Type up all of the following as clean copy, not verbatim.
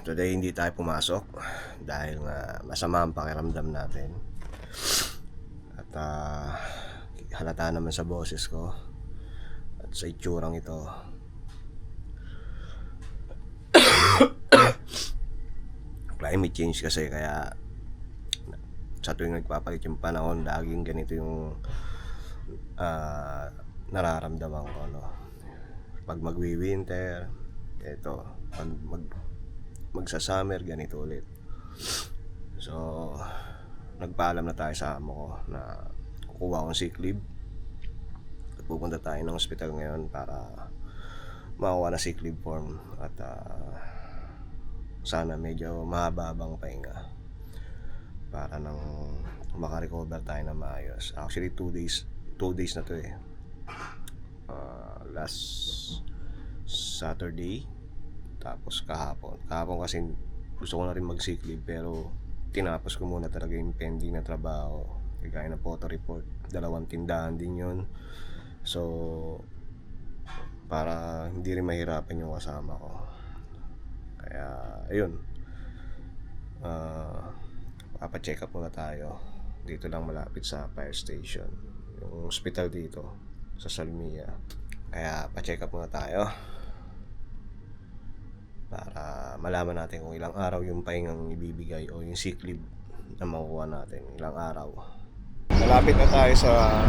Today hindi tayo pumasok dahil nga masama ang pakiramdam natin. At halata naman sa boses ko at sa itsurang ito. Climate change kasi, kaya sa tuwing nagpapalit yung panahon, laging ganito yung nararamdaman ko, no? Pag magwi-winter, ito. Pag magsa-summer, ganito ulit. So, nagpaalam na tayo sa amo ko na kukuha akong sick leave at pupunta tayo ng hospital ngayon para makuha na sick leave form at sana medyo mahaba-habang pahinga para nang makarecover tayo na maayos. Actually 2 days na to eh. Last Saturday, tapos kahapon kasi gusto ko na rin mag sick leave, pero tinapos ko muna talaga yung pending na trabaho, kagaya na photo report, 2 tindahan din yun. So para hindi rin mahirapan yung kasama ko, kaya ayun, papacheck up muna tayo dito lang malapit sa fire station, yung hospital dito sa Salmia. Kaya pa-check up muna tayo para malaman natin kung ilang araw yung pahingang ibibigay o yung sick leave na makukuha natin, ilang araw. Malapit na tayo sa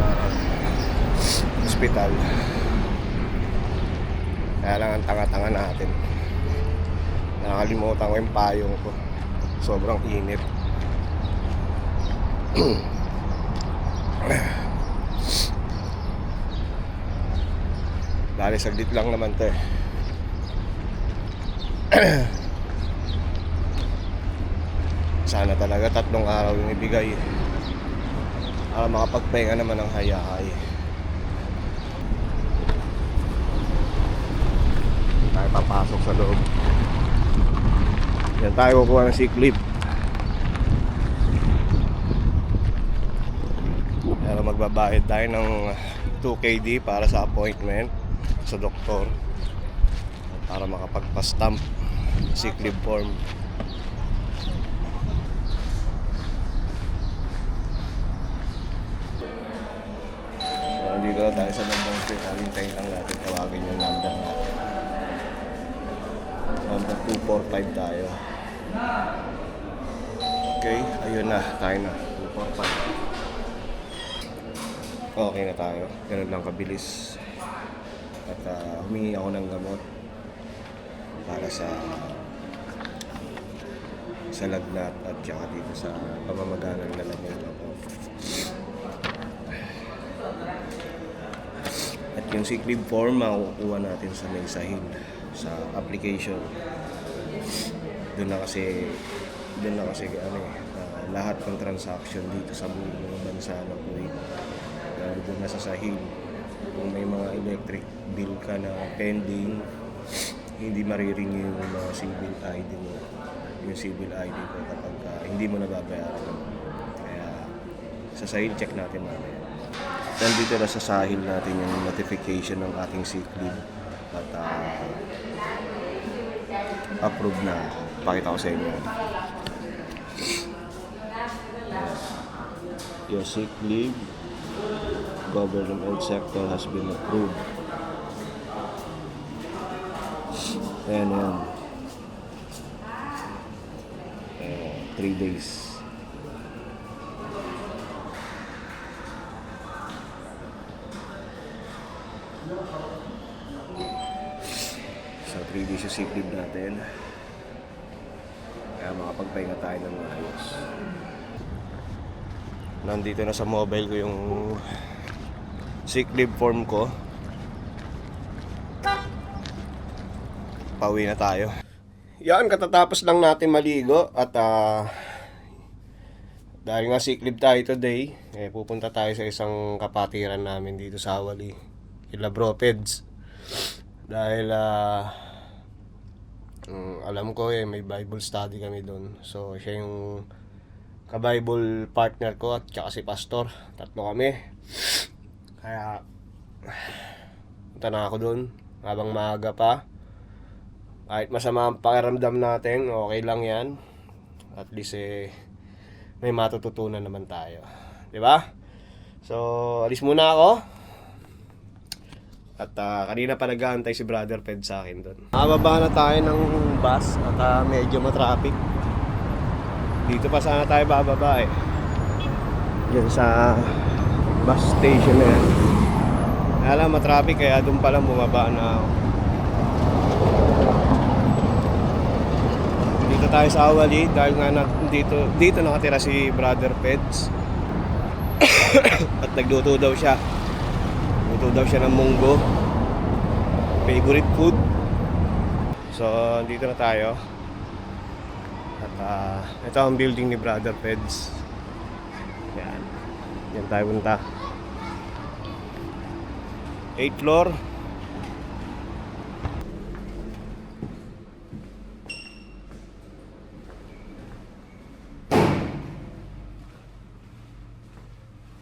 hospital, kaya lang ang tanga-tanga natin, nakalimutan ko yung payong ko, sobrang init. Dahil saglit lang naman to eh. Sana talaga 3 araw yung ibigay para makapagpahinga naman ng hayahay. Tayo papasok sa loob. Yan tayo kukuha ng sick leave. Pero magbabayad tayo ng 2KD para sa appointment sa doktor para makapagpa-stamp sick leave form. So, nandito na tayo sa bandang street. Hintayin lang natin, tawagin yung number natin. Number 245 tayo. Okay, ayun na, tayo na 245. Okay na tayo, ganun lang kabilis. At humingi ako ng gamot para sa lagnat at saka dito sa pamamaga ng lalagyan ako. At yung sick leave form makukuha natin sa mensahin sa application. Doon na kasi lahat ng transaction dito sa buong mga bansa na po doon na sa sahil. Kung may mga electric bill ka na pending, hindi marirenew yung mga civil ID mo, yung civil ID ko kapag hindi mo nababayaran. Kaya sa sahil check natin mamaya. Nandito na sa sahil natin yung notification ng ating sick leave at approve na. Pakita ko sa inyo. Your sick leave government sector has been approved. Ayan. 3 days. So 3 days yung sick leave natin, kaya makapagpahinga tayo ng maayos. Nandito na sa mobile ko yung sick leave form ko. Pauwi na tayo. Yan, katatapos lang natin maligo at dahil nga sick leave tayo today, pupunta tayo sa isang kapatiran namin dito sa Awali, kila Bro Peds. Dahil alam ko may Bible study kami doon. So siya yung ka-Bible partner ko at saka si Pastor. 3 kami. Kaya punta na ako doon habang maaga pa Kahit masama ang pakiramdam natin, okay lang yan. At least may matututunan naman tayo. Di ba? So, alis muna ako. At kanina pa nag-aantay si Brother Ped sa akin doon. Baba na tayo ng bus at medyo matraffic. Dito pa sana tayo bababa eh. Diyan sa bus station na yan. Alam, matraffic kaya doon pa lang bumaba na ako. Dito tayo sa Awali dahil nga dito nakatira si Brother Peds. At nagluto daw siya. Luto daw siya ng munggo. Favorite food. So, dito na tayo. At ito ang building ni Brother Peds. Yan. Yan tayo punta. 8th floor.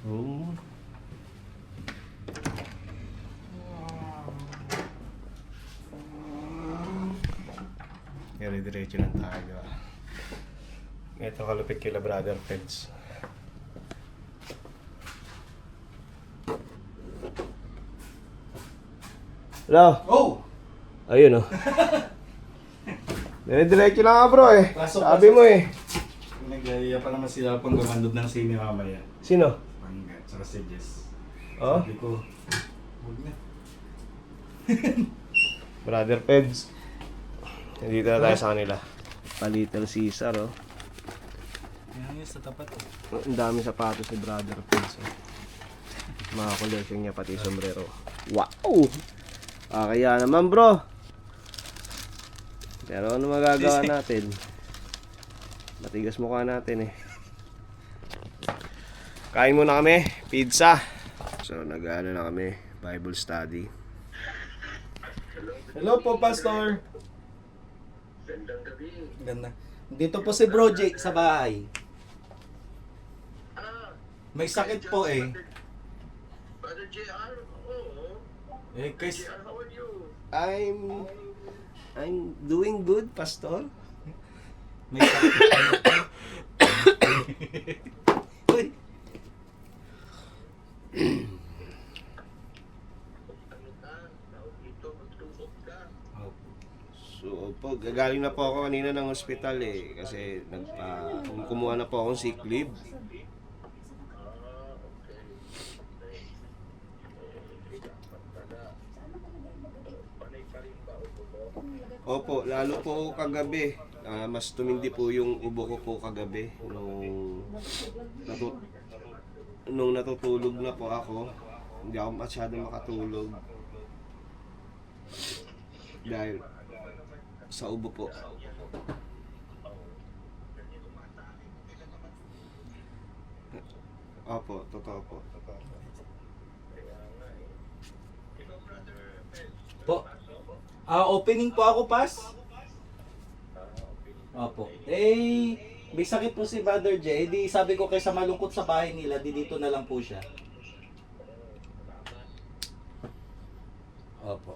Room. Diretso lang tayo. Ito kalupit kila Brother Peds. Hello? Oh! Ayun oh. Diretso lang nga bro eh. Sabi mo eh. Nag-iaya pa naman sila pang gumandod ng sini mamaya. Sino? Pangga, tsaka si Jess. Oh? Sabi ko, huwag na. Brother Peds. Nandito na tayo sa kanila. Pa Little Caesar oh. Yan yun sa tapat. Ang dami sapatos ni Brother Peds oh. Mga collection niya pati sombrero. Wow! Kaya naman bro. Pero ano magagawa natin? Matigas mukha natin eh. Kain muna kami, pizza. So nag-ano na kami, Bible study. Hello po, Pastor. Gandang gabi. Ganda. Dito po si Bro Jake sa bahay. May sakit po eh. Brother JR? Oo. Eh, guys, JR, how are you? I'm doing good, Pastor. may sakit. Uy. Ano ka? Tawag dito, magtusok ka. So, gagaling na po ako kanina ng hospital eh. Kasi kumuha na po akong sick leave. Okay. Panay pa rin ba upo mo? Opo, lalo po kagabi. Mas tumindi po yung ubo ko po kagabi. Nung natutulog na po ako, hindi ako masyado makatulog. Dahil sa ubo po. Opo, totoo po. Po. Opening po ako, Pas. Opo. Eh, may sakit po si Brother Jay. Di sabi ko kaysa malungkot sa bahay nila, di dito na lang po siya. Opo.